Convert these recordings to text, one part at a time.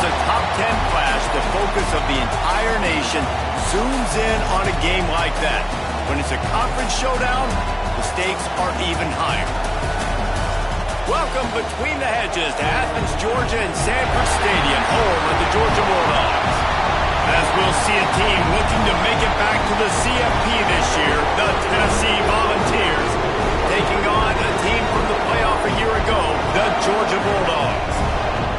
a top 10 flash, the focus of the entire nation zooms in on a game like that. When it's a conference showdown, the stakes are even higher. Welcome between the hedges to Athens, Georgia and Sanford Stadium, home of the Georgia Bulldogs. As we'll see a team looking to make it back to the CFP this year, the Tennessee Volunteers, taking on a team from the playoff a year ago, the Georgia Bulldogs.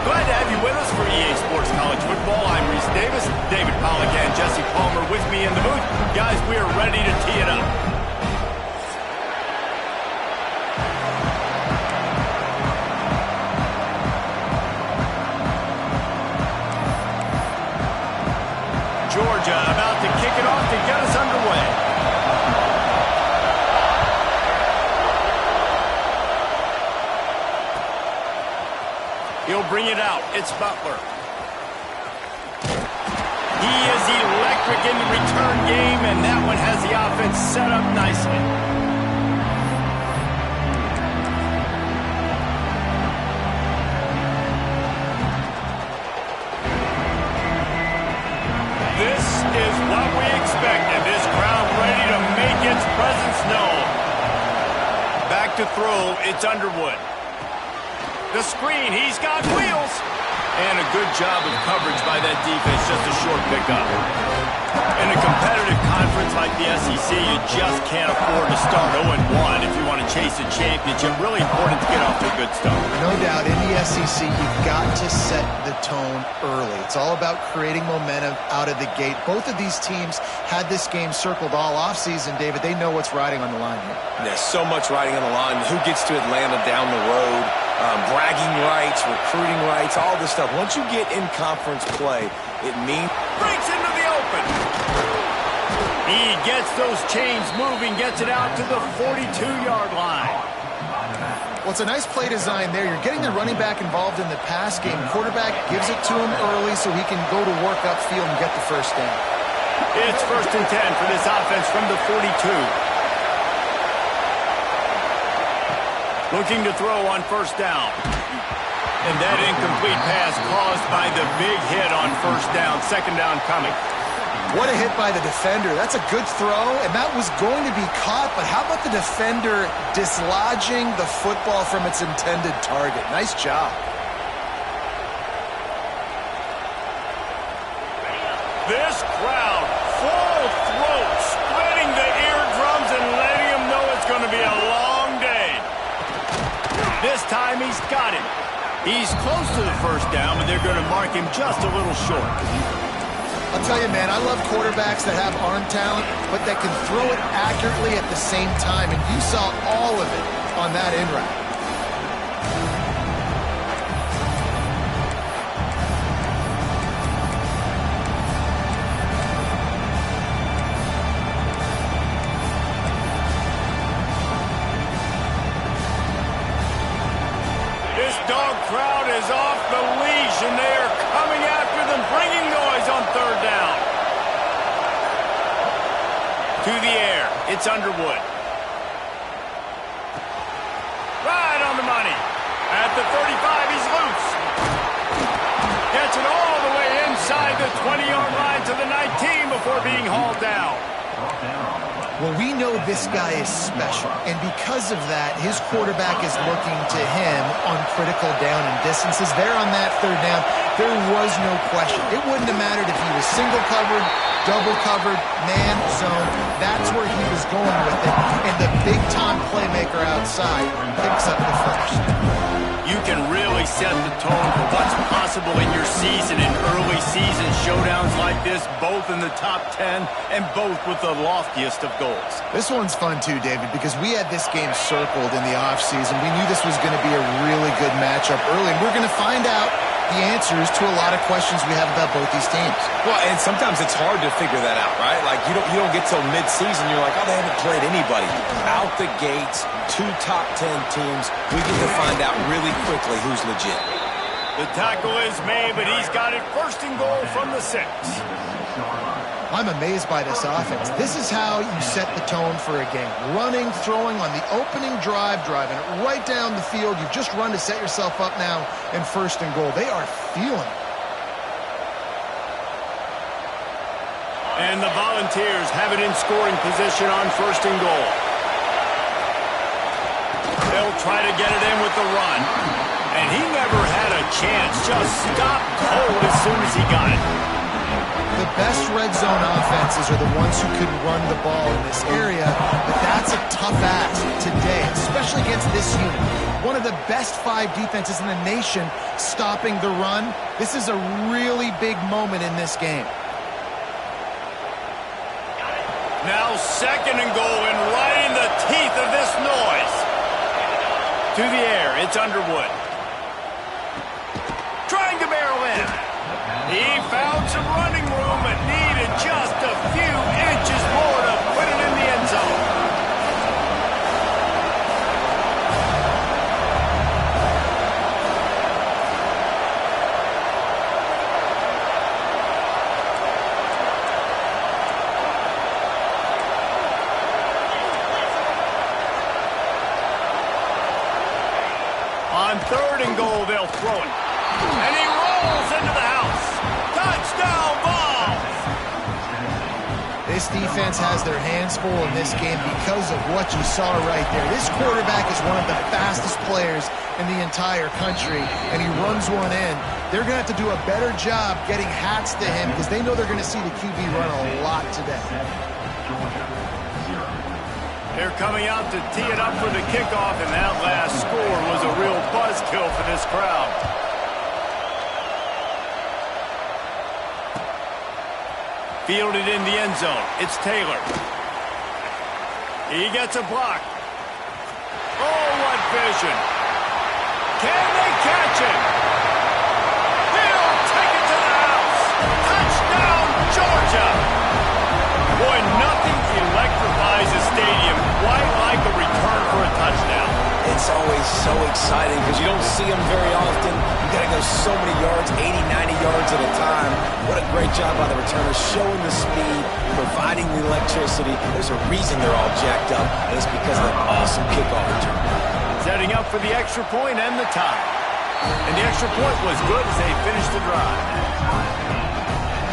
Glad to have you with us for EA Sports College Football. I'm Reese Davis, David Pollack and Jesse Palmer with me in the booth. Guys, we are ready to tee it up. Georgia about to kick it off to get us underway. He'll bring it out. It's Butler. He is electric in the return game, and that one has the offense set up nicely. This is what we expected. This crowd ready to make its presence known. Back to throw. It's Underwood. The screen, he's got wheels. And a good job of coverage by that defense, just a short pickup. In a competitive conference like the SEC, you just can't afford to start 0-1 if you want to chase a championship. Really important to get off to a good start. No doubt, in the SEC, you've got to set the tone early. It's all about creating momentum out of the gate. Both of these teams had this game circled all offseason, David. They know what's riding on the line here. There's so much riding on the line. Who gets to Atlanta down the road? Bragging rights, recruiting rights, all this stuff. Once you get in conference play, it means... Breaks into the open. He gets those chains moving, gets it out to the 42-yard line. Well, it's a nice play design there. You're getting the running back involved in the pass game. Quarterback gives it to him early so he can go to work upfield and get the first down. It's 1st and 10 for this offense from the 42. Looking to throw on first down. And that incomplete pass caused by the big hit on first down. Second down coming. What a hit by the defender. That's a good throw, and that was going to be caught, but how about the defender dislodging the football from its intended target? Nice job. This crowd, full throat, splitting the eardrums and letting them know it's going to be a long day. This time he's got it. He's close to the first down, but they're going to mark him just a little short. I'll tell you, man, I love quarterbacks that have arm talent, but that can throw it accurately at the same time, and you saw all of it on that in route. Crowd is off the leash, and they are coming after them, bringing noise on third down. To the air, it's Underwood. Right on the money. At the 35, he's loose. Gets it all the way inside the 20-yard line to the 19 before being hauled down. Well, we know this guy is special, and because of that, his quarterback is looking to him on critical down and distances. There on that third down, there was no question. It wouldn't have mattered if he was single covered, double covered, man zone. That's where he was going with it, and the big-time playmaker outside picks up the first. You can really set the tone for what's possible in your season in early season showdowns like this, both in the top 10 and both with the loftiest of goals. This one's fun too, David, because we had this game circled in the offseason. We knew this was going to be a really good matchup early, and we're going to find out the answers to a lot of questions we have about both these teams. Well, and sometimes it's hard to figure that out, right? Like, you don't get till mid-season, you're like, oh, they haven't played anybody. Out the gates, 2 top 10 teams, we get to find out really quickly who's legit. The tackle is made, but he's got it 1st and goal from the 6. I'm amazed by this offense. This is how you set the tone for a game. Running, throwing on the opening drive, driving it right down the field. You've just run to set yourself up now in 1st and goal. They are feeling it. And the Volunteers have it in scoring position on 1st and goal. They'll try to get it in with the run. And he never had a chance. Just stopped cold as soon as he got it. The best red zone offenses are the ones who can run the ball in this area, but that's a tough ask today, especially against this unit. One of the best 5 defenses in the nation stopping the run. This is a really big moment in this game. Now 2nd and goal, and right in the teeth of this noise. To the air, it's Underwood. Trying to barrel in. He found some running room and needed just a few inches more to put it in the end zone. On 3rd and goal, they'll throw it. And he rolls into the house. Touchdown, Vols! This defense has their hands full in this game because of what you saw right there. This quarterback is one of the fastest players in the entire country, and he runs one in. They're going to have to do a better job getting hats to him because they know they're going to see the QB run a lot today. They're coming out to tee it up for the kickoff, and that last score was a real buzzkill for this crowd. Fielded in the end zone. It's Taylor. He gets a block. Oh, what vision. Can they catch it? He'll take it to the house. Touchdown, Georgia. Boy, nothing electrifies a stadium quite like a return for a touchdown. It's always so exciting because you don't see them very often. You got to go so many yards, 80, 90 yards at a time. What a great job by the returners, showing the speed, providing the electricity. There's a reason they're all jacked up, and it's because of that awesome kickoff return. Setting up for the extra point and the tie. And the extra point was good as they finished the drive.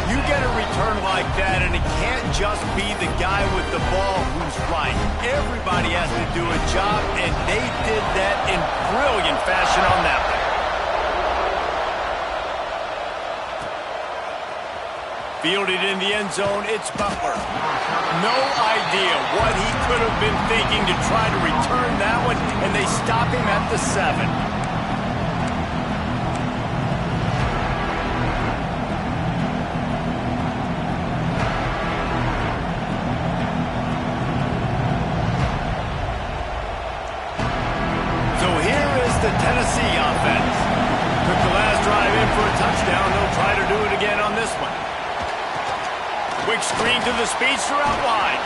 You get a return like that, and it can't just be the guy with the ball who's right. Everybody has to do a job, and they did that in brilliant fashion on that one. Fielded in the end zone, it's Butler. No idea what he could have been thinking to try to return that one, and they stop him at the 7. The Tennessee offense took the last drive in for a touchdown. They'll try to do it again on this one. Quick screen to the speedster out wide.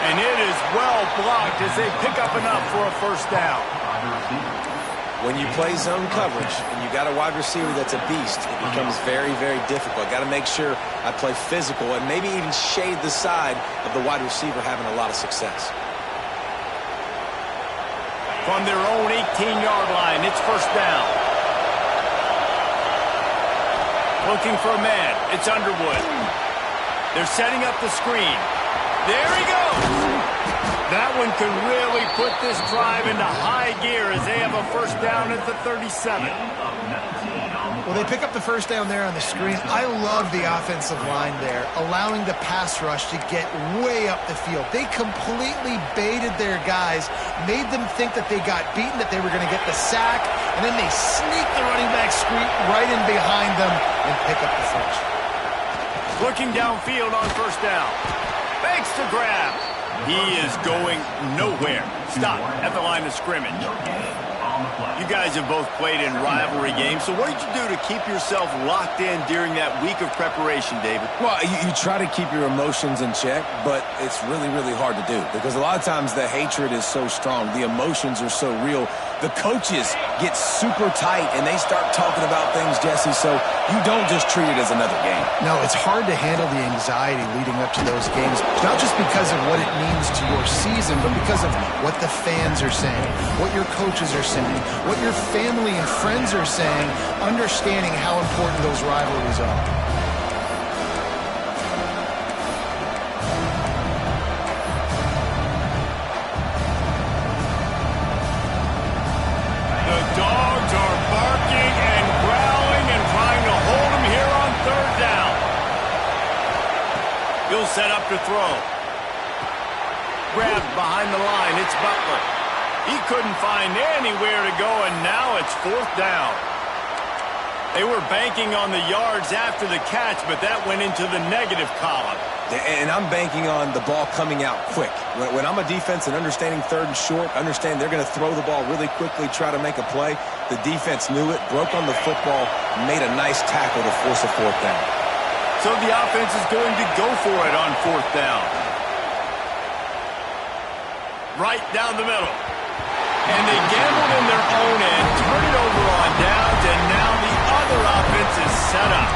And it is well blocked as they pick up enough for a 1st down. When you play zone coverage and you got a wide receiver that's a beast, it becomes very, very difficult. Got to make sure I play physical and maybe even shade the side of the wide receiver having a lot of success. From their own 18-yard line, it's 1st down. Looking for a man. It's Underwood. They're setting up the screen. There he goes. That one could really put this drive into high gear as they have a 1st down at the 37. Well, they pick up the 1st down there on the screen. I love the offensive line there, allowing the pass rush to get way up the field. They completely baited their guys, made them think that they got beaten, that they were going to get the sack, and then they sneak the running back screen right in behind them and pick up the first. Looking downfield on 1st down. Fakes to grab. He is going nowhere. Stop at the line of scrimmage. You guys have both played in rivalry games, so what did you do to keep yourself locked in during that week of preparation, David? Well, you try to keep your emotions in check, but it's really, really hard to do because a lot of times the hatred is so strong. The emotions are so real. The coaches get super tight, and they start talking about things, Jesse, so you don't just treat it as another game. No, it's hard to handle the anxiety leading up to those games, not just because of what it means to your season, but because of what the fans are saying, what your coaches are saying, what your family and friends are saying, understanding how important those rivalries are. set up to throw. Grabbed behind the line. It's Butler. He couldn't find anywhere to go, and now it's 4th down. They were banking on the yards after the catch, but that went into the negative column. And I'm banking on the ball coming out quick. When I'm a defense and understanding 3rd and short, understand they're going to throw the ball really quickly, try to make a play. The defense knew it, broke on the football, made a nice tackle to force a 4th down. So the offense is going to go for it on 4th down. Right down the middle. And they gambled in their own end, turn it over on downs, and now the other offense is set up.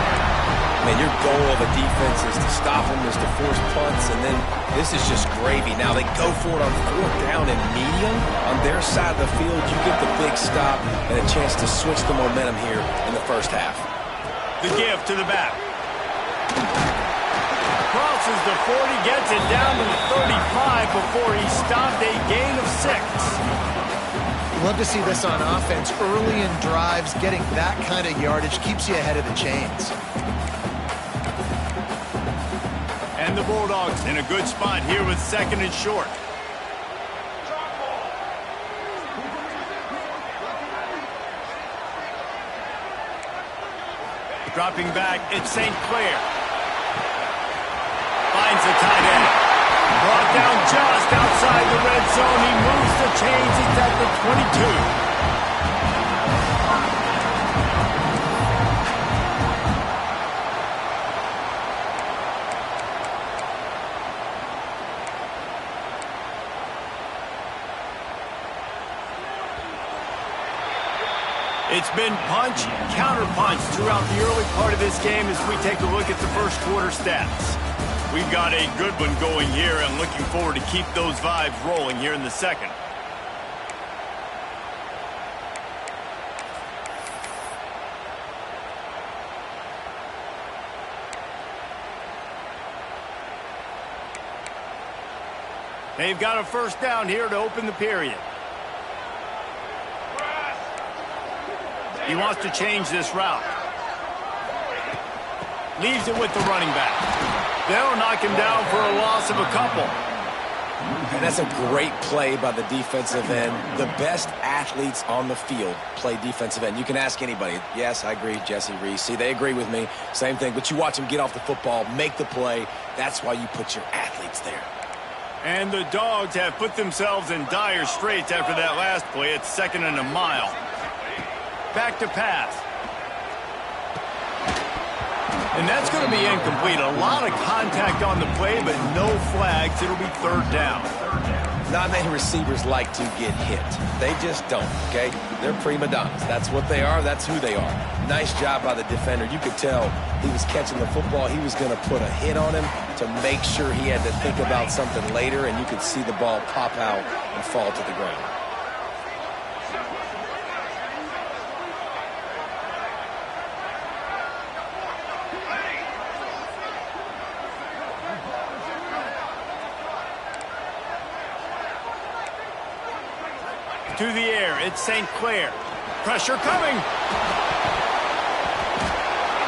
Man, your goal of a defense is to stop them, is to force punts, and then this is just gravy. Now they go for it on 4th down and medium. On their side of the field, you get the big stop and a chance to switch the momentum here in the 1st half. The give to the back. Crosses the 40, gets it down to the 35 before he stopped, a gain of 6. Love to see this on offense. Early in drives, getting that kind of yardage keeps you ahead of the chains. And the Bulldogs in a good spot here with 2nd and short. Dropping back, it's St. Clair. Finds the tight end. Brought down just outside the red zone. He moves the chains. He's at the 22. It's been punch, counter-punch throughout the early part of this game as we take a look at the 1st quarter stats. We've got a good one going here and looking forward to keep those vibes rolling here in the 2nd. They've got a 1st down here to open the period. He wants to change this route. Leaves it with the running back. They'll knock him down for a loss of a couple. And that's a great play by the defensive end. The best athletes on the field play defensive end. You can ask anybody. Yes, I agree, Jesse Reese. See, they agree with me. Same thing. But you watch them get off the football, make the play. That's why you put your athletes there. And the Dogs have put themselves in dire straits after that last play. It's 2nd and a mile. Back to pass. And that's going to be incomplete. A lot of contact on the play, but no flags. It'll be 3rd down. Not many receivers like to get hit. They just don't, okay? They're prima donnas. That's what they are. That's who they are. Nice job by the defender. You could tell he was catching the football. He was going to put a hit on him to make sure he had to think about something later, and you could see the ball pop out and fall to the ground. To the air, it's St. Clair. Pressure coming.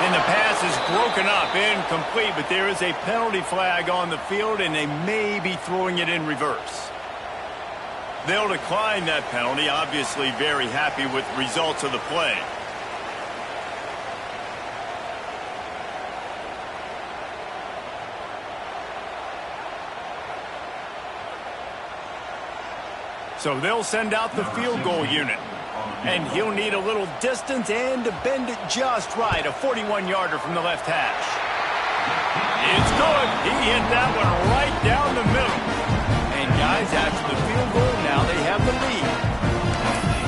And the pass is broken up, incomplete, but there is a penalty flag on the field, and they may be throwing it in reverse. They'll decline that penalty, obviously very happy with the results of the play. So they'll send out the field goal unit. And he'll need a little distance and to bend it just right. A 41-yarder from the left hash. It's good. He hit that one right down the middle. And guys, after the field goal, now they have the lead.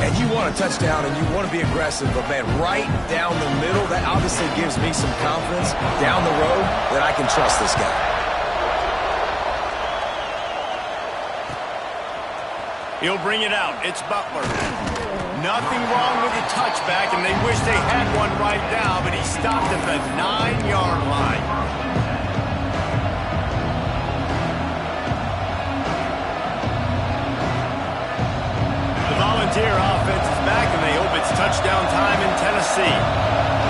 And you want a touchdown and you want to be aggressive, but man, right down the middle, that obviously gives me some confidence down the road that I can trust this guy. He'll bring it out. It's Butler. Nothing wrong with the touchback, and they wish they had one right now, but he stopped at the 9-yard line. The Volunteer offense is back, and they hope it's touchdown time in Tennessee.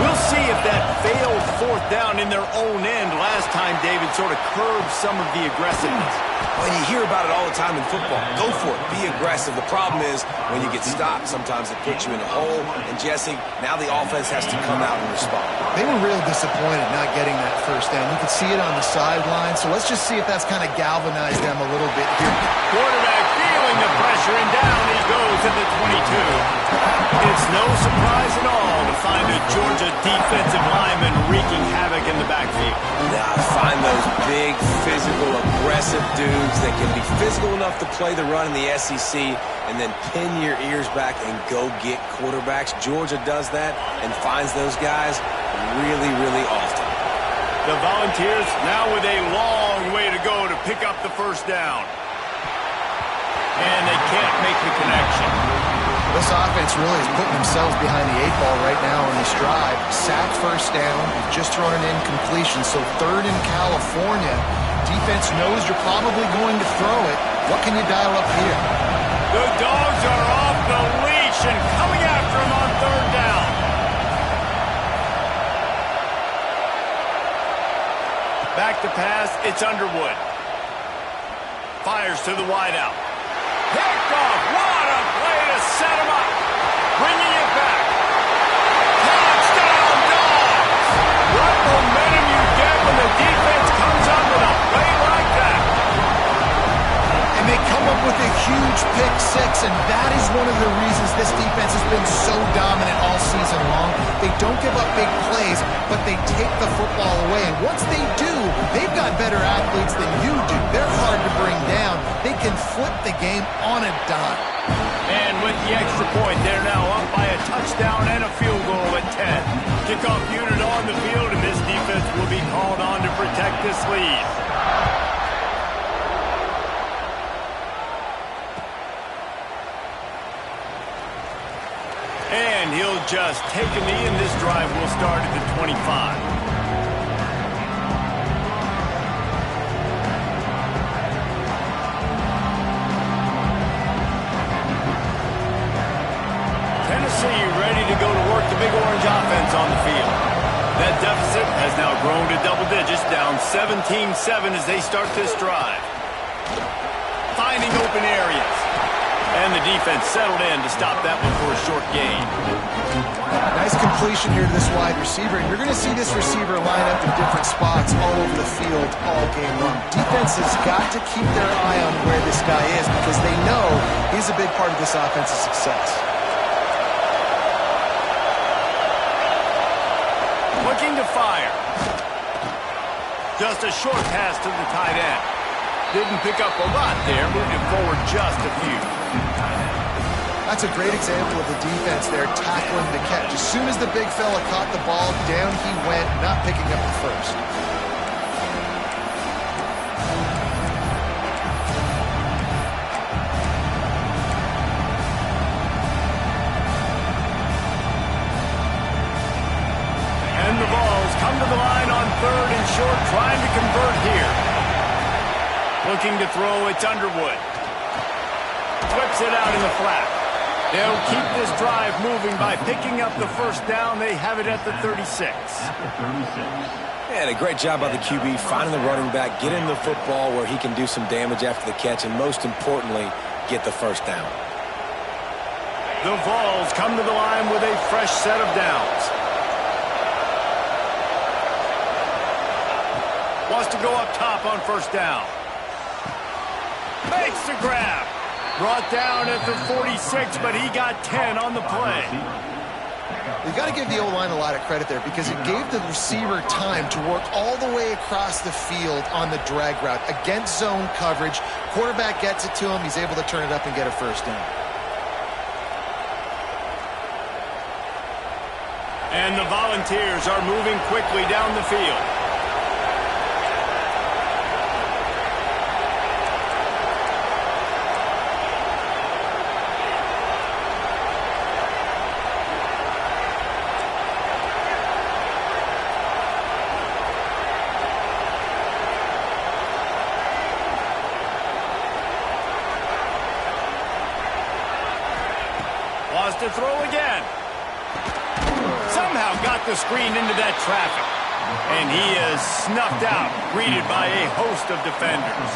We'll see if that failed fourth down in their own end last time, David, sort of curbed some of the aggressiveness. Well, you hear about it all the time in football. Go for it. Be aggressive. The problem is when you get stopped, sometimes it puts you in a hole. And, Jesse, now the offense has to come out and respond. They were real disappointed not getting that first down. You could see it on the sideline. So let's just see if that's kind of galvanized them a little bit here. Quarterback feeling the pressure, and down he goes at the 22. It's no surprise at all to find a Georgia defensive lineman wreaking havoc in the backfield. Now, find those big, physical, aggressive dudes that can be physical enough to play the run in the SEC and then pin your ears back and go get quarterbacks. Georgia does that and finds those guys really, really often. The Volunteers now with a long way to go to pick up the first down. And they can't make the connection. This offense really is putting themselves behind the 8 ball right now on this drive. Sack first down, just thrown an incompletion, so third in California. Defense knows you're probably going to throw it. What can you dial up here? The Dogs are off the leash and coming after him on third down. Back to pass, it's Underwood. Fires to the wideout. Picked off, what a play to set him up. Bringing it back. Touchdown, Dogs! What momentum you get when the defense comes up with a play like that. And they come up with a huge pick six, and that is one of the reasons this defense has been so dominant all season long. They don't give up big plays, but they take the football away. And once they do, they've got better athletes than you do. They're hard to bring down. They can flip the game on a dime. And with the extra point, they're now up by a touchdown and a field goal at 10. Kickoff unit on the field, and this defense will be called on to protect this lead. And he'll just take a knee, and this drive will start at the 25. Tennessee ready to go to work the Big Orange offense on the field. That deficit has now grown to double digits, down 17-7 as they start this drive. Finding open areas. And the defense settled in to stop that one for a short gain. Nice completion here to this wide receiver. And you're going to see this receiver line up in different spots all over the field all game long. Defense has got to keep their eye on where this guy is because they know he's a big part of this offense's success. Looking to fire. Just a short pass to the tight end. Didn't pick up a lot there, moved it forward just a few. That's a great example of the defense there, tackling the catch. As soon as the big fella caught the ball, down he went, not picking up the first. And the Vols come to the line on third and short, trying to convert here. Looking to throw, it's Underwood. Flips it out in the flat. They'll keep this drive moving by picking up the first down. They have it at the 36. And a great job by the QB, finding the running back, getting the football where he can do some damage after the catch, and most importantly, get the first down. The Vols come to the line with a fresh set of downs. Wants to go up top on first down. Makes the grab. Brought down at the 46, but he got 10 on the play. You got to give the O-line a lot of credit there because it gave the receiver time to work all the way across the field on the drag route against zone coverage. Quarterback gets it to him. He's able to turn it up and get a first down. And the Volunteers are moving quickly down the field. To throw again. Somehow got off the screen into that traffic. And he is snuffed out, greeted by a host of defenders.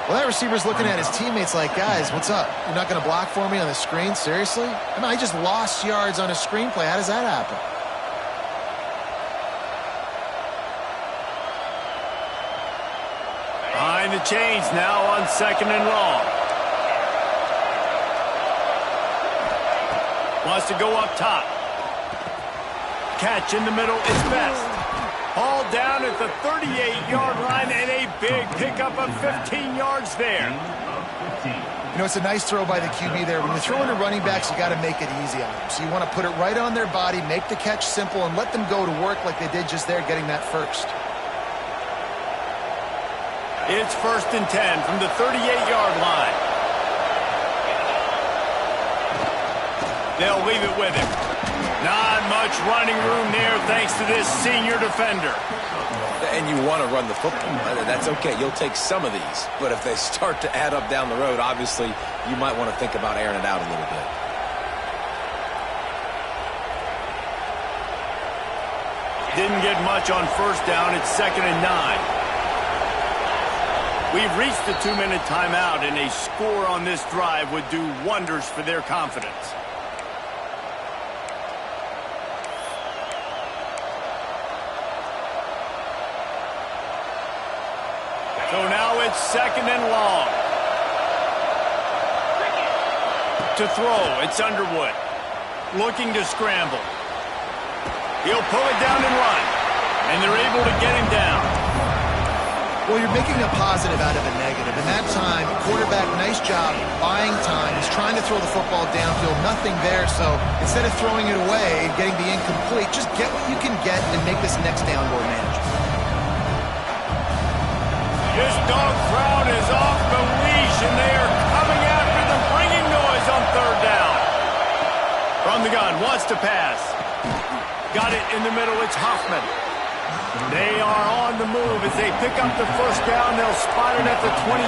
Well, that receiver's looking at his teammates like, guys, what's up? You're not going to block for me on the screen? Seriously? I mean, I just lost yards on a screenplay. How does that happen? Behind the chains now on 2nd and long. Wants to go up top. Catch in the middle is best. All down at the 38-yard line and a big pickup of 15 yards there. You know, it's a nice throw by the QB there. When you're throwing to running backs, you got to make it easy on them. So you want to put it right on their body, make the catch simple, and let them go to work like they did just there, getting that first. It's 1st and 10 from the 38-yard line. They'll leave it with him. Not much running room there thanks to this senior defender. And you want to run the football. That's okay. You'll take some of these. But if they start to add up down the road, obviously, you might want to think about airing it out a little bit. Didn't get much on 1st down. It's 2nd and 9. We've reached the 2-minute timeout, and a score on this drive would do wonders for their confidence. So now it's 2nd and long. To throw, it's Underwood. Looking to scramble. He'll pull it down and run. And they're able to get him down. Well, you're making a positive out of a negative. In that time, quarterback, nice job, buying time. He's trying to throw the football downfield, nothing there. So instead of throwing it away and getting the incomplete, just get what you can get and make this next down more manageable. This dog crowd is off the leash, and they are coming after them, bringing noise on 3rd down. From the gun, wants to pass. Got it in the middle, it's Hoffman. They are on the move as they pick up the 1st down. They'll spot it at the 28.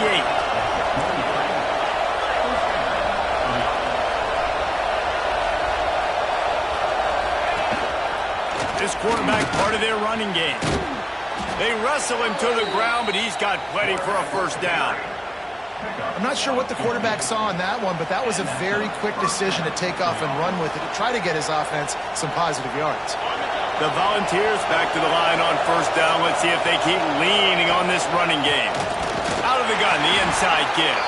This quarterback part of their running game. They wrestle him to the ground, but he's got plenty for a 1st down. I'm not sure what the quarterback saw on that one, but that was a very quick decision to take off and run with it to try to get his offense some positive yards. The Volunteers back to the line on 1st down. Let's see if they keep leaning on this running game. Out of the gun, the inside give.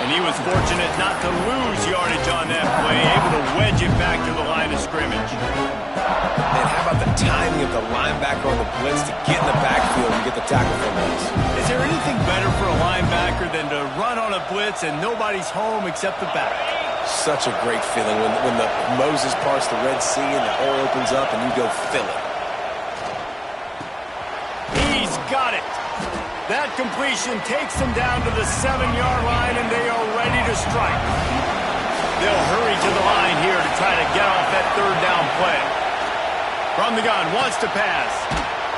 And he was fortunate not to lose yardage on that play, able to wedge it back to the line of scrimmage. And how about the timing of the linebacker on the blitz to get in the backfield and get the tackle from this? Is there anything better for a linebacker than to run on a blitz and nobody's home except the back? Such a great feeling when the Moses parts the Red Sea and the hole opens up and you go fill it. He's got it. That completion takes them down to the 7-yard line, and they are ready to strike. They'll hurry to the line here to try to get off that 3rd down play. From the gun, wants to pass.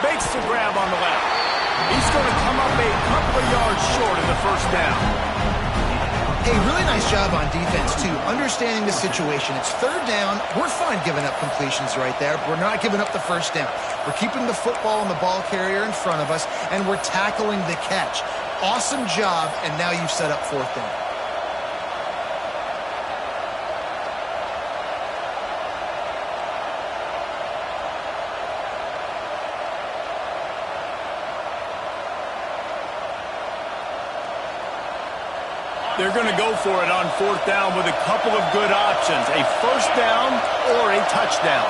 Makes the grab on the left. He's going to come up a couple of yards short of the 1st down. Hey, really nice job on defense, too, understanding the situation. It's 3rd down. We're fine giving up completions right there. We're not giving up the 1st down. We're keeping the football and the ball carrier in front of us, and we're tackling the catch. Awesome job, and now you've set up 4th down. They're going to go for it on 4th down with a couple of good options, a 1st down or a touchdown.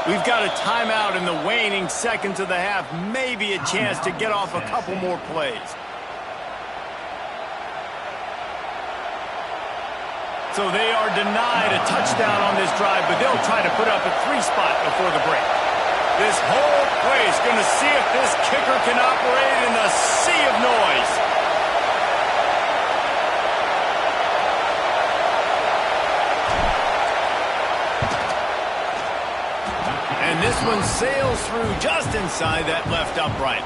We've got a timeout in the waning seconds of the half, maybe a chance to get off a couple more plays. So they are denied a touchdown on this drive, but they'll try to put up a 3-spot before the break. This whole play is going to see if this kicker can operate in the sea of noise. And This one sails through just inside that left upright.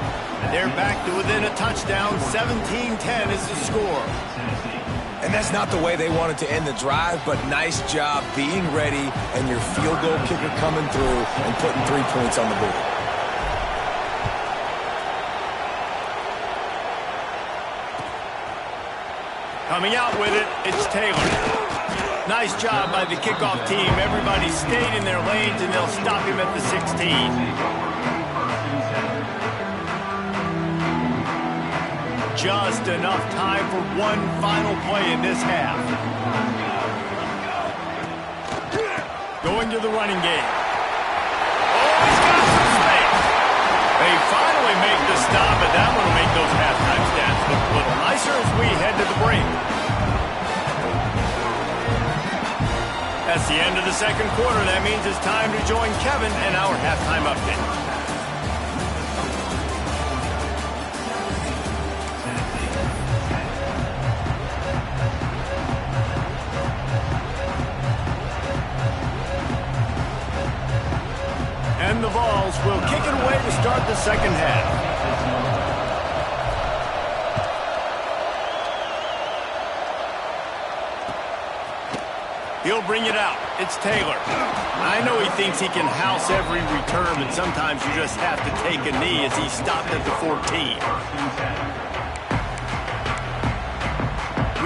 They're back to within a touchdown. 17-10 is the score. And that's not the way they wanted to end the drive, but nice job being ready and your field goal kicker coming through and putting 3 points on the board. Coming out with it, it's Taylor. Nice job by the kickoff team. Everybody stayed in their lanes, and they'll stop him at the 16. Just enough time for one final play in this half. Going to the running game. Oh, he's got some space. They finally make the stop, and that one will make those halftime stats look a little nicer as we head to the break. That's the end of the second quarter. That means it's time to join Kevin and our halftime update. And the Vols will kick it away to start the second half. He'll bring it out. It's Taylor. I know he thinks he can house every return, but sometimes you just have to take a knee as he stopped at the 14.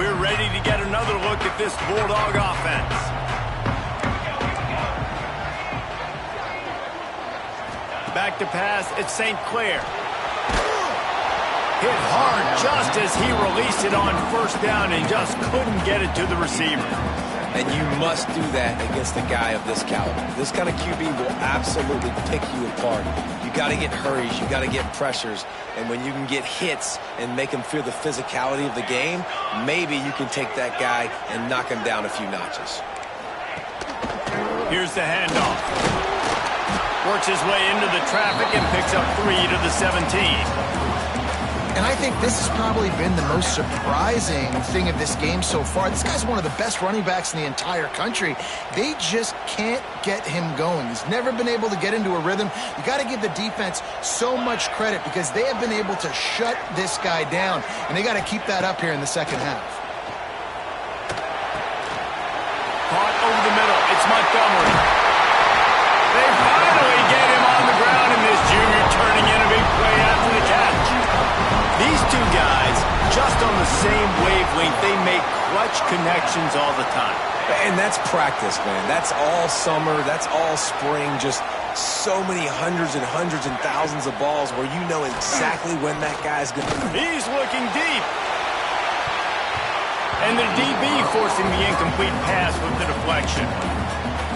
We're ready to get another look at this Bulldog offense. Back to pass, it's St. Clair. Hit hard just as he released it on first down and just couldn't get it to the receiver. And you must do that against a guy of this caliber. This kind of QB will absolutely pick you apart. You got to get hurries, you got to get pressures, and when you can get hits and make him feel the physicality of the game, maybe you can take that guy and knock him down a few notches. Here's the handoff. Works his way into the traffic and picks up 3 to the 17. And I think this has probably been the most surprising thing of this game so far. This guy's one of the best running backs in the entire country. They just can't get him going. He's never been able to get into a rhythm. You got to give the defense so much credit because they have been able to shut this guy down, and they got to keep that up here in the second half. Caught over the middle. It's Montgomery. They finally get him on the ground, and this junior turning in a big play after the catch. These two guys, just on the same wavelength, they make clutch connections all the time. And that's practice, man. That's all summer. That's all spring. Just so many hundreds and thousands of balls where you know exactly when that guy's going to... He's looking deep. And the DB forcing the incomplete pass with the deflection.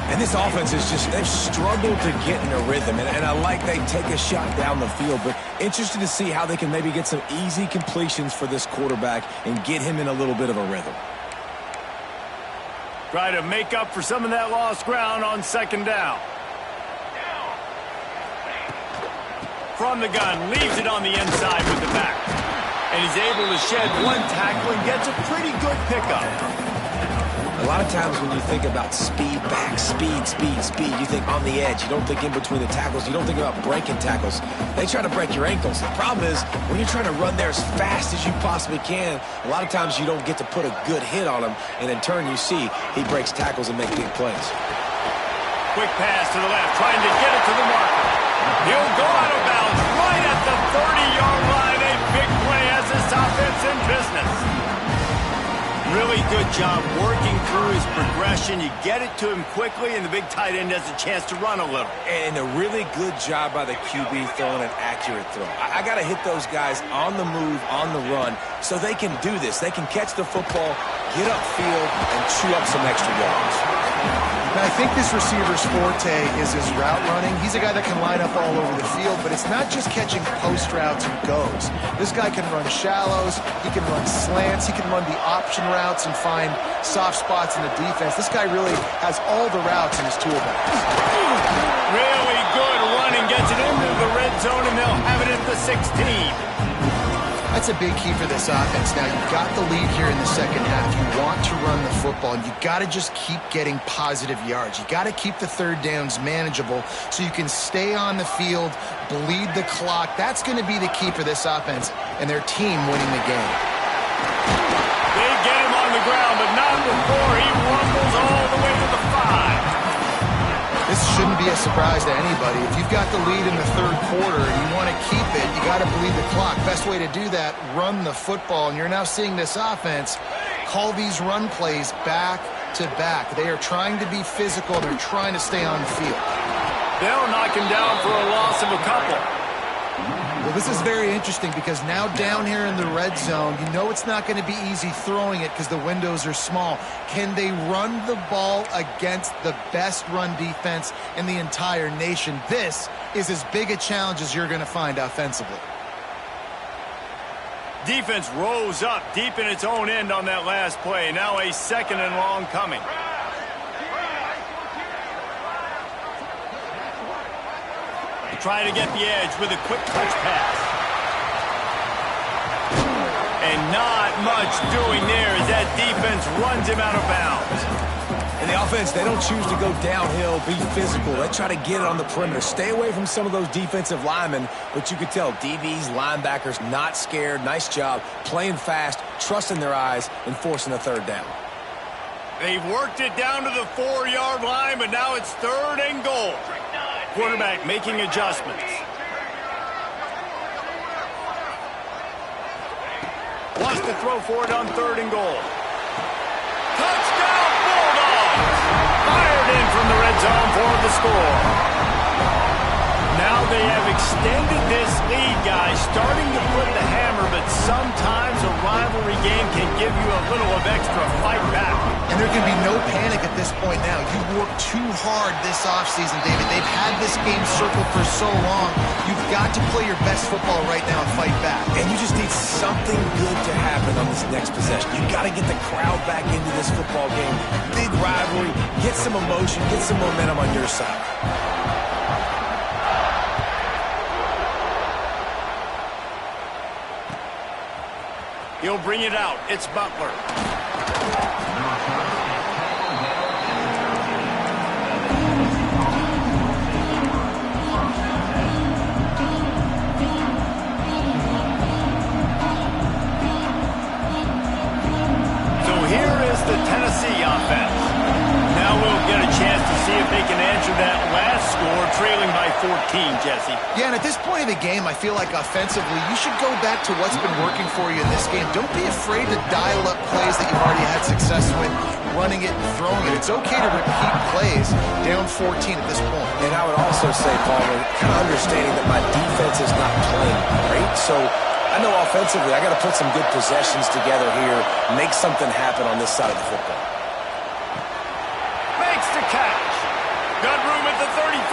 And this offense is just, they've struggled to get in a rhythm. And I like they take a shot down the field, but interested to see how they can maybe get some easy completions for this quarterback and get him in a little bit of a rhythm. Try to make up for some of that lost ground on second down. From the gun, leaves it on the inside with the back. And he's able to shed one tackle and gets a pretty good pickup. A lot of times when you think about speed back, speed, you think on the edge. You don't think in between the tackles. You don't think about breaking tackles. They try to break your ankles. The problem is when you're trying to run there as fast as you possibly can, a lot of times you don't get to put a good hit on him, and in turn you see he breaks tackles and makes big plays. Quick pass to the left, trying to get it to the marker. He'll go out of bounds right at the 30-yard line. A big play as this offense in business. Really good job working through his progression. You get it to him quickly, and the big tight end has a chance to run a little. And a really good job by the QB throwing an accurate throw. I got to hit those guys on the move, on the run, so they can do this. They can catch the football, get upfield, and chew up some extra yards. Now, I think this receiver's forte is his route running. He's a guy that can line up all over the field, but it's not just catching post routes and goes. This guy can run shallows, he can run slants, he can run the option routes and find soft spots in the defense. This guy really has all the routes in his toolbox. Really good running, gets it into the red zone, and they'll have it at the 16. I'd that's a big key for this offense. Now, you've got the lead here in the second half. You want to run the football, and you've got to just keep getting positive yards. You got to keep the third downs manageable so you can stay on the field, bleed the clock. That's going to be the key for this offense and their team winning the game. They get him on the ground, but not before he rumbles all the way to the 5. This shouldn't be a surprise to anybody. If you've got the lead in the third quarter and you want to keep it, you got to bleed the clock. Best way to do that, run the football. And you're now seeing this offense call these run plays back to back. They are trying to be physical. They're trying to stay on the field. They'll knock him down for a loss of a couple. Well, this is very interesting because now down here in the red zone, you know it's not going to be easy throwing it because the windows are small. Can they run the ball against the best run defense in the entire nation? This is as big a challenge as you're going to find offensively. Defense rose up deep in its own end on that last play. Now a 2nd and long coming. Trying to get the edge with a quick touch pass. And not much doing there as that defense runs him out of bounds. And the offense, they don't choose to go downhill, be physical. They try to get it on the perimeter. Stay away from some of those defensive linemen, but you could tell DBs, linebackers, not scared. Nice job playing fast, trusting their eyes, and forcing a third down. They've worked it down to the 4-yard line, but now it's 3rd and goal. Quarterback making adjustments. Wants to throw for it on 3rd and goal. Touchdown Bulldogs! Fired in from the red zone for the score. Now they have extended this lead, guys, starting to put the hammer, but sometimes a rivalry game can give you a little of extra fight back. And there can be no panic at this point now. You've worked too hard this offseason, David. They've had this game circled for so long. You've got to play your best football right now and fight back. And you just need something good to happen on this next possession. You've got to get the crowd back into this football game. Big rivalry. Get some emotion. Get some momentum on your side. He'll bring it out. It's Butler. So here is the Tennessee offense. Now we'll get a chance to see if they can answer that last score, trailing by 14, Jesse. Yeah, and at this point of the game, I feel like offensively, you should go back to what's been working for you in this game. Don't be afraid to dial up plays that you've already had success with, running it and throwing it. It's okay to repeat plays down 14 at this point. And I would also say, Palmer, kind of understanding that my defense is not playing great, so I know offensively I got to put some good possessions together here, make something happen on this side of the football. Makes the catch. Got room at the 35.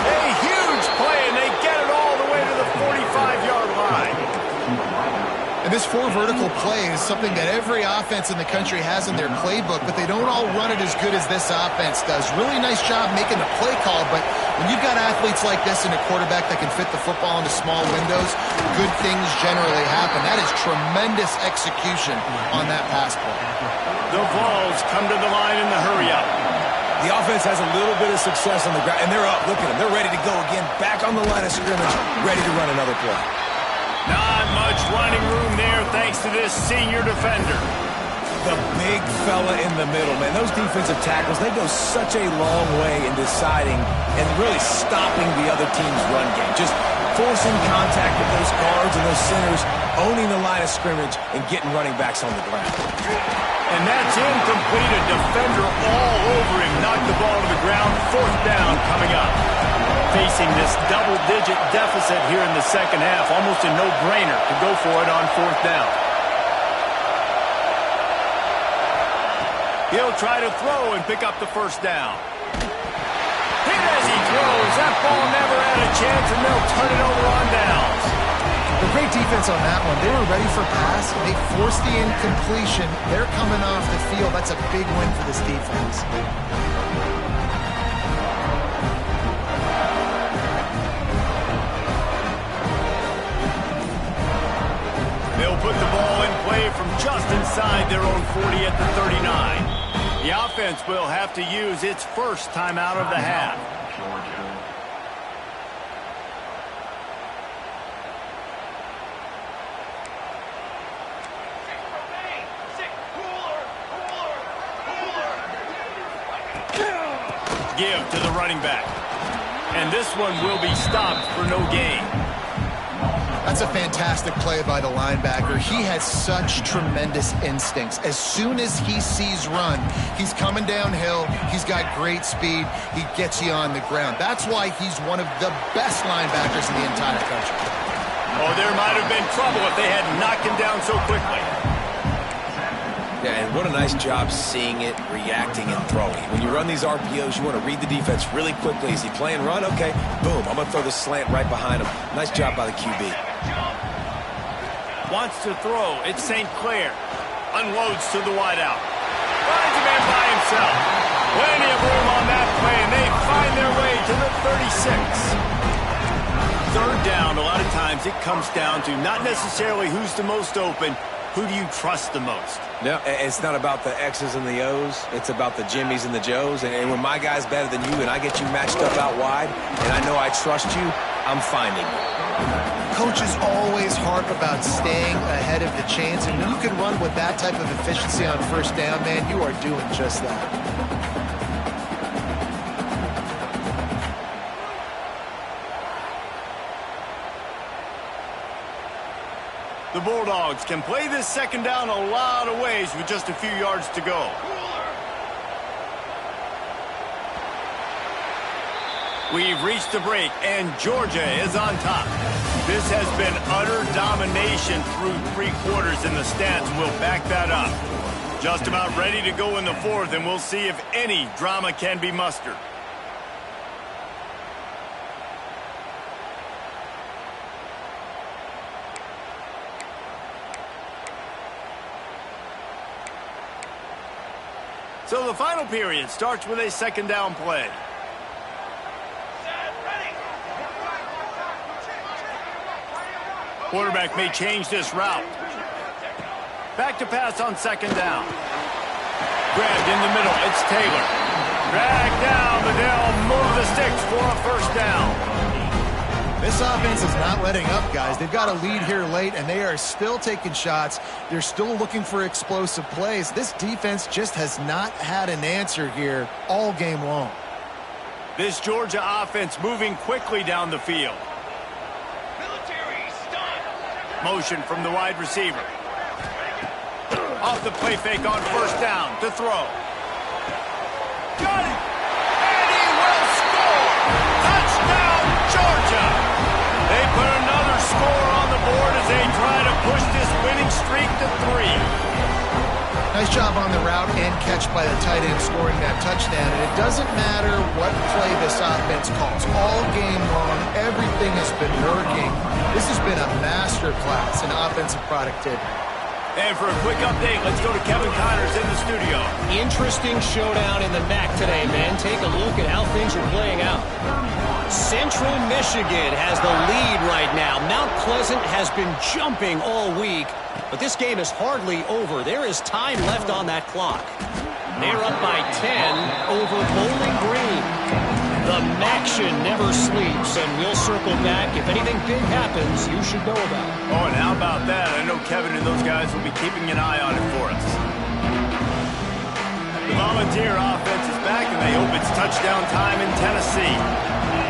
A huge play, and they get it all the way to the 45-yard line. And this 4 vertical play is something that every offense in the country has in their playbook, but they don't all run it as good as this offense does. Really nice job making the play call, but when you've got athletes like this and a quarterback that can fit the football into small windows, good things generally happen. That is tremendous execution on that pass play. The Vols come to the line in the hurry-up. The offense has a little bit of success on the ground, and they're up. Look at them. They're ready to go again. Back on the line of scrimmage, ready to run another play. Not much running room there thanks to this senior defender. The big fella in the middle, man. Those defensive tackles, they go such a long way in deciding and really stopping the other team's run game. Just forcing contact with those guards and those centers, owning the line of scrimmage, and getting running backs on the ground. And that's incomplete. A defender all over him. Knocked the ball to the ground. 4th down coming up. Facing this double-digit deficit here in the second half. Almost a no-brainer to go for it on 4th down. He'll try to throw and pick up the 1st down. Hit as he throws. That ball never had a chance, and they'll turn it over on downs. The great defense on that one. They were ready for pass. They forced the incompletion. They're coming off the field. That's a big win for this defense. inside their own 40 at the 39. The offense will have to use its first timeout of the half. Give to the running back. And this one will be stopped for no gain. That's a fantastic play by the linebacker. He has such tremendous instincts. As soon as he sees run, he's coming downhill. He's got great speed. He gets you on the ground. That's why he's one of the best linebackers in the entire country. Oh, there might have been trouble if they had knocked him down so quickly. Yeah, and what a nice job seeing it, reacting, and throwing. When you run these RPOs, you want to read the defense really quickly. Is he playing run? Okay, boom, I'm going to throw the slant right behind him. Nice job by the QB. Wants to throw. It's St. Clair. Unloads to the wideout. Finds a man by himself. Plenty of room on that play, and they find their way to the 36. Third down, a lot of times it comes down to not necessarily who's the most open, who do you trust the most? No, it's not about the X's and the O's. It's about the Jimmys and the Joes. And when my guy's better than you and I get you matched up out wide and I know I trust you, I'm finding you. Coaches always harp about staying ahead of the chains, and when you can run with that type of efficiency on first down, man, you are doing just that. The Bulldogs can play this second down a lot of ways with just a few yards to go. We've reached the break, and Georgia is on top. This has been utter domination through 3 quarters, and the stats will back that up. Just about ready to go in the fourth, and we'll see if any drama can be mustered. So the final period starts with a second down play. Quarterback may change this route. Back to pass on second down. Grabbed in the middle. It's Taylor. Dragged down, but they'll move the sticks for a first down. This offense is not letting up, guys. They've got a lead here late, and they are still taking shots. They're still looking for explosive plays. This defense just has not had an answer here all game long. This Georgia offense moving quickly down the field. Motion from the wide receiver. Off the play fake on first down to throw. Got it! And he will score! Touchdown, Georgia! They put another score on the board as they try to push this winning streak to 3. Nice job on the route and catch by the tight end scoring that touchdown. And it doesn't matter what play this offense calls. All game long, everything has been working. This has been a masterclass in offensive productivity. And for a quick update, let's go to Kevin Connors in the studio. Interesting showdown in the MAC today, man. Take a look at how things are playing out. Central Michigan has the lead right now. Mount Pleasant has been jumping all week, but this game is hardly over. There is time left on that clock. They're up by 10 over Bowling Green. The MACtion never sleeps, and we'll circle back. If anything big happens, you should know about it. Oh, and how about that? I know Kevin and those guys will be keeping an eye on it for us. The Volunteer offense is back, and they hope it's touchdown time in Tennessee.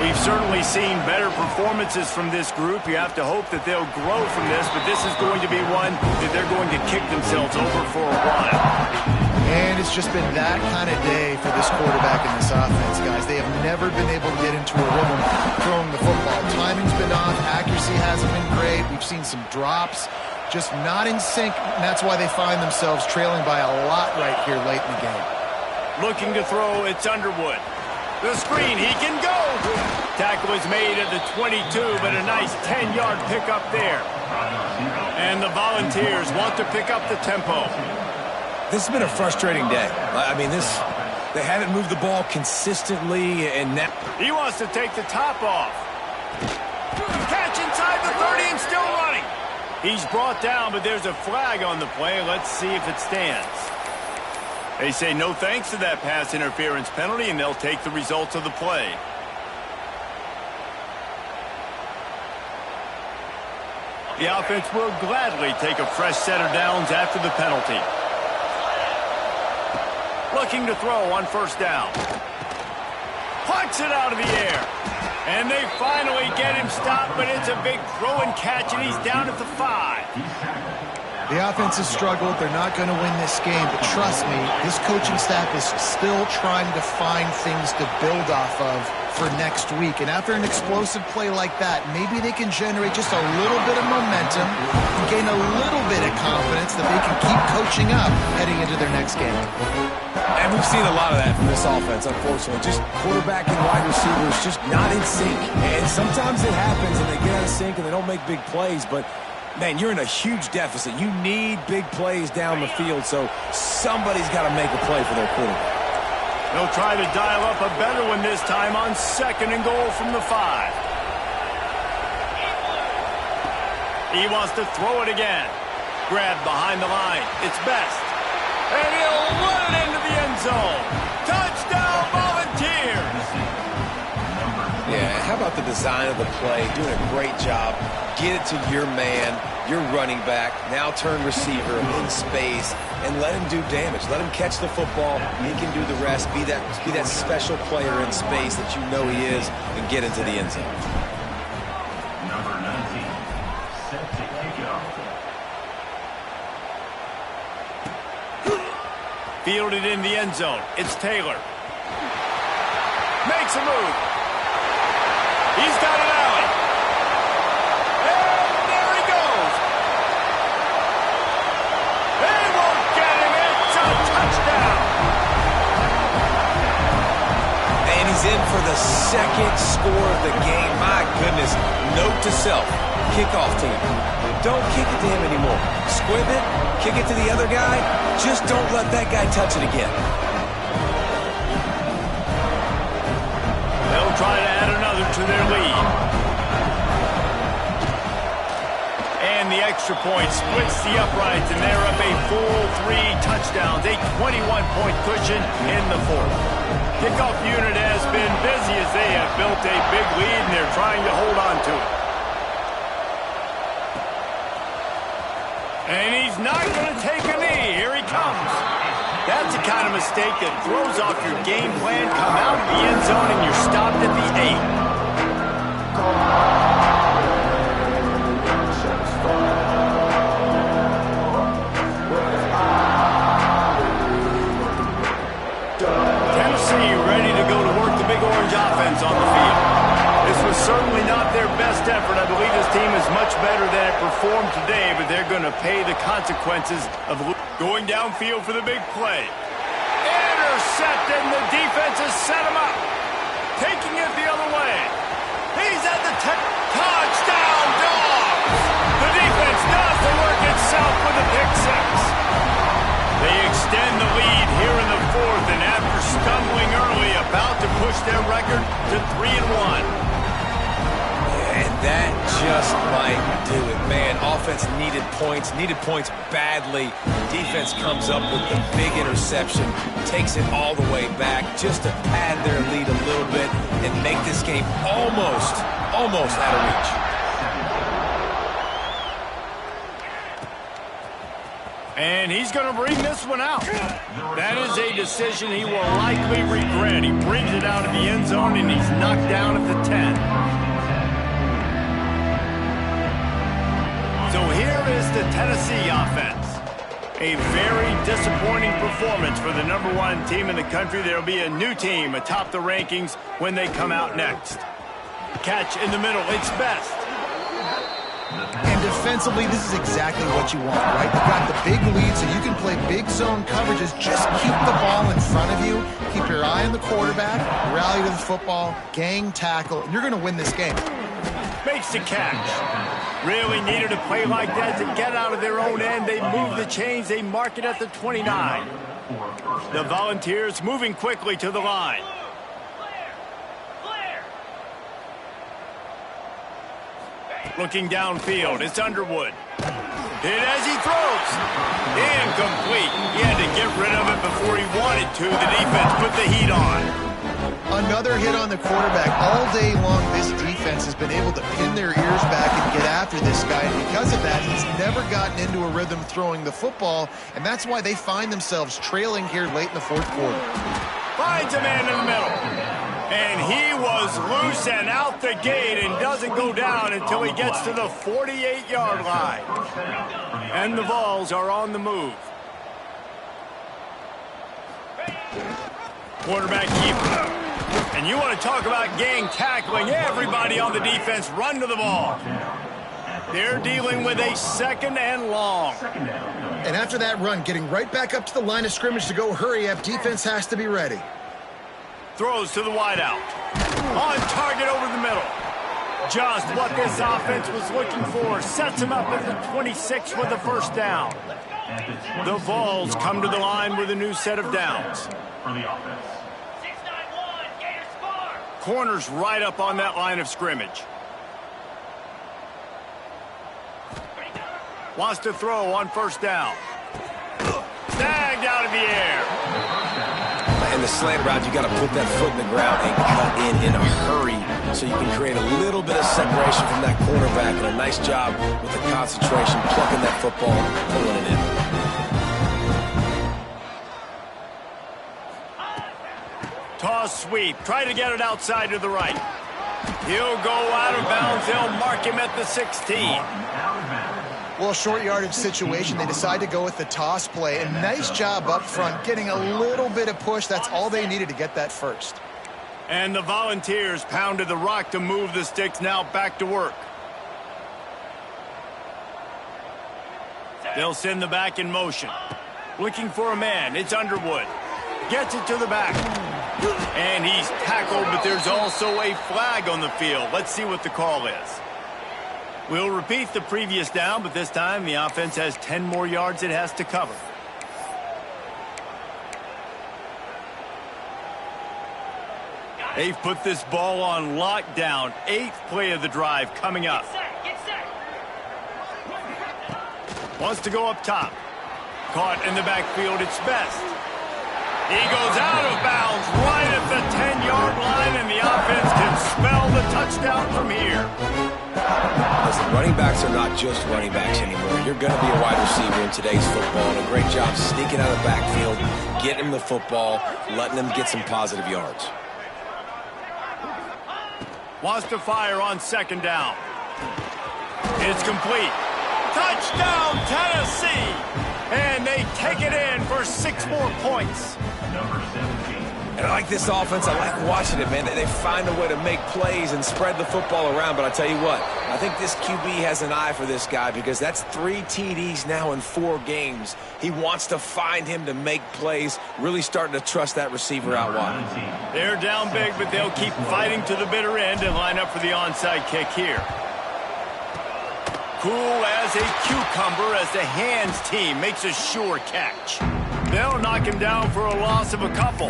We've certainly seen better performances from this group. You have to hope that they'll grow from this, but this is going to be one that they're going to kick themselves over for a while. And it's just been that kind of day for this quarterback and this offense, guys. They have never been able to get into a rhythm throwing the football. Timing's been off. Accuracy hasn't been great. We've seen some drops. Just not in sync, and that's why they find themselves trailing by a lot right here late in the game. Looking to throw, it's Underwood. The screen, he can go. Tackle is made at the 22, but a nice 10-yard pickup there. And the Volunteers want to pick up the tempo. This has been a frustrating day. I mean, they haven't moved the ball consistently, and now he wants to take the top off. Catch inside the 30 and still running. He's brought down, but there's a flag on the play. Let's see if it stands. They say no thanks to that pass interference penalty, and they'll take the results of the play. The offense will gladly take a fresh set of downs after the penalty. Looking to throw on first down. Punts it out of the air. And they finally get him stopped, but it's a big throw and catch, and he's down at the 5. The offense has struggled. They're not going to win this game, but trust me, this coaching staff is still trying to find things to build off of for next week. And after an explosive play like that, maybe they can generate just a little bit of momentum and gain a little bit of confidence that they can keep coaching up heading into their next game. And we've seen a lot of that from this offense, unfortunately. Just quarterback and wide receivers just not in sync. And sometimes it happens and they get out of sync and they don't make big plays, but man, you're in a huge deficit. You need big plays down the field, so somebody's got to make a play for their quarterback. They'll try to dial up a better one this time on 2nd and goal from the 5. He wants to throw it again. Grabbed behind the line. It's Best. And he'll run it into the end zone. Touchdown, Volunteers! Yeah, how about the design of the play? Doing a great job. Get it to your man, your running back, now turn receiver in space, and let him do damage. Let him catch the football. He can do the rest. Be that special player in space that you know he is, and get into the end zone. Number 19, set to kick off. Fielded in the end zone. It's Taylor. Makes a move. He's got an alley. And there he goes. They won't get him. It's a touchdown. And he's in for the second score of the game. My goodness. Note to self. Kickoff team. Don't kick it to him anymore. Squib it. Kick it to the other guy. Just don't let that guy touch it again. They'll try to add another to their lead. And the extra point splits the uprights, and they're up a full 3 touchdowns, a 21-point cushion in the 4th. Kickoff unit has been busy as they have built a big lead, and they're trying to hold on to it. And he's not going to take a knee. Here he comes. That's the kind of mistake that throws off your game plan. Come out of the end zone and you're stopped at the 8. Tennessee ready to go to work the Big Orange offense on the field. This was certainly not their best effort. I believe this team is much better than it performed today, but they're going to pay the consequences of going downfield for the big play. Intercepted, and the defense has set him up. Taking it the other way. He's at the touchdown, Dogs! The defense does the work itself with a pick 6. They extend the lead here in the 4th, and after stumbling early, about to push their record to 3-1. And that just might do it, man. Offense needed points badly. Defense comes up with the big interception, takes it all the way back just to pad their lead a little bit and make this game almost out of reach. And he's going to bring this one out. That is a decision he will likely regret. He brings it out of the end zone, and he's knocked down at the 10. So here is the Tennessee offense. A very disappointing performance for the #1 team in the country. There will be a new team atop the rankings when they come out next. Catch in the middle. It's Best. And defensively, this is exactly what you want, right? You've got the big lead, so you can play big zone coverages. Just keep the ball in front of you. Keep your eye on the quarterback. Rally to the football. Gang tackle. You're going to win this game. Makes the catch. Really needed a play like that to get out of their own end. They move the chains. They mark it at the 29. The Volunteers moving quickly to the line. Looking downfield, it's Underwood. Hit as he throws. Incomplete. He had to get rid of it before he wanted to. The defense put the heat on. Another hit on the quarterback. All day long, this defense has been able to pin their ears back and get after this guy. And because of that, he's never gotten into a rhythm throwing the football. And that's why they find themselves trailing here late in the fourth quarter. Finds a man in the middle. And he was loose and out the gate and doesn't go down until he gets to the 48-yard line. And the Vols are on the move. Quarterback keeper. And you want to talk about gang tackling. Everybody on the defense run to the ball. They're dealing with a second and long. And after that run, getting right back up to the line of scrimmage to go hurry up, defense has to be ready. Throws to the wideout. On target over the middle. Just what this offense was looking for. Sets him up at the 26 with the first down. The Vols come to the line with a new set of downs. Corners right up on that line of scrimmage. Wants to throw on first down. Snagged out of the air. In the slant route, you got to put that foot in the ground and cut in a hurry so you can create a little bit of separation from that cornerback. And a nice job with the concentration, plucking that football, pulling it in. Toss sweep. Try to get it outside to the right. He'll go out of bounds. They'll mark him at the 16. Well, short yardage situation, they decide to go with the toss play. And nice job up front, getting a little bit of push. That's all they needed to get that first. And the Volunteers pounded the rock to move the sticks. Now back to work. They'll send the back in motion. Looking for a man. It's Underwood. Gets it to the back. And he's tackled, but there's also a flag on the field. Let's see what the call is. We'll repeat the previous down, but this time the offense has 10 more yards it has to cover. They've put this ball on lockdown. 8th play of the drive coming up. Wants to go up top. Caught in the backfield, it's Best. He goes out of bounds right at the 10-yard line, and the offense can spell the touchdown from here. Listen, running backs are not just running backs anymore. You're going to be a wide receiver in today's football, and a great job sneaking out of the backfield, getting him the football, letting them get some positive yards. Wants to fire on second down. It's complete. Touchdown, Tennessee! And they take it in for 6 more points. And I like this offense. I like watching it, man. They find a way to make plays and spread the football around. But I tell you what, I think this QB has an eye for this guy because that's 3 TDs now in 4 games. He wants to find him to make plays, really starting to trust that receiver out wide. They're down big, but they'll keep fighting to the bitter end and line up for the onside kick here. Cool as a cucumber as the hands team makes a sure catch. They'll knock him down for a loss of a couple.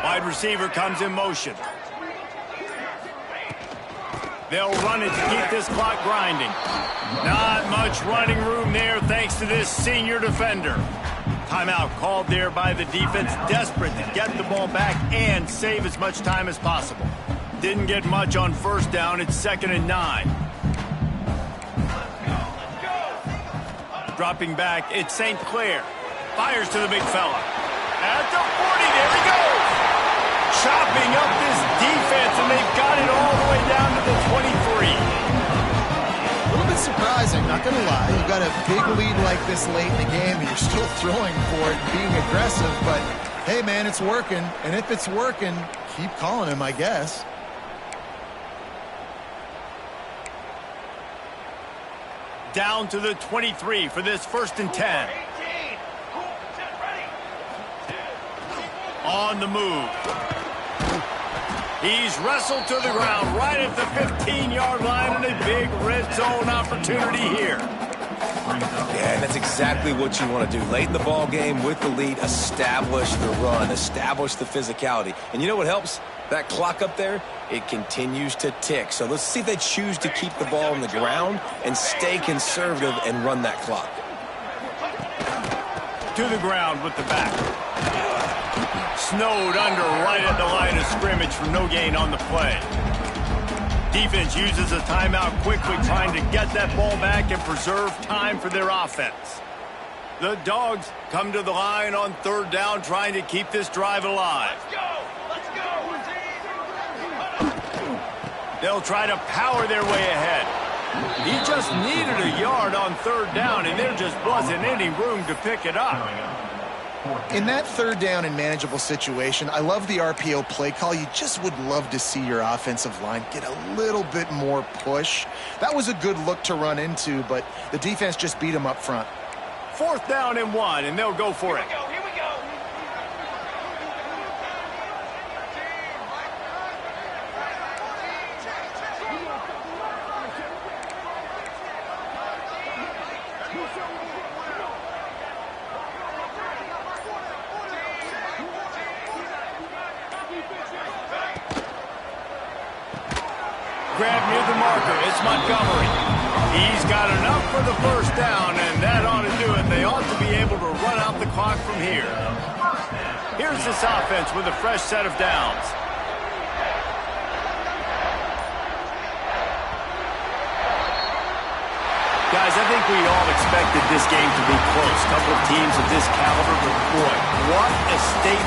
Wide receiver comes in motion. They'll run it to keep this clock grinding. Not much running room there thanks to this senior defender. Timeout called there by the defense, desperate to get the ball back and save as much time as possible. Didn't get much on first down. It's 2nd and 9. Dropping back, it's St. Clair. Fires to the big fella. At the 40, there he goes. Chopping up this defense, and they've got it all the way down to the 23. A little bit surprising, not going to lie. You've got a big lead like this late in the game, and you're still throwing for it and being aggressive. But, hey, man, it's working. And if it's working, keep calling him, I guess. Down to the 23 for this 1st and 10. On the move. He's wrestled to the ground right at the 15-yard line, and a big red zone opportunity here. Yeah, and that's exactly what you want to do. Late in the ball game with the lead, establish the run, establish the physicality. And you know what helps? That clock up there, it continues to tick. So let's see if they choose to keep the ball on the ground and stay conservative and run that clock. To the ground with the back. Snowed under right at the line of scrimmage for no gain on the play. Defense uses a timeout quickly, trying to get that ball back and preserve time for their offense. The Dogs come to the line on third down, trying to keep this drive alive. Let's go! They'll try to power their way ahead. He just needed a yard on third down, and there just wasn't any room to pick it up. In that third down and manageable situation, I love the RPO play call. You just would love to see your offensive line get a little bit more push. That was a good look to run into, but the defense just beat them up front. 4th down and 1, and they'll go for it. Here we go. Grab near the marker. It's Montgomery. He's got enough for the first down, and that ought to do it. They ought to be able to run out the clock from here. Here's this offense with a fresh set of downs. Guys, I think we all expected this game to be close. Couple of teams of this caliber, but boy, what a statement.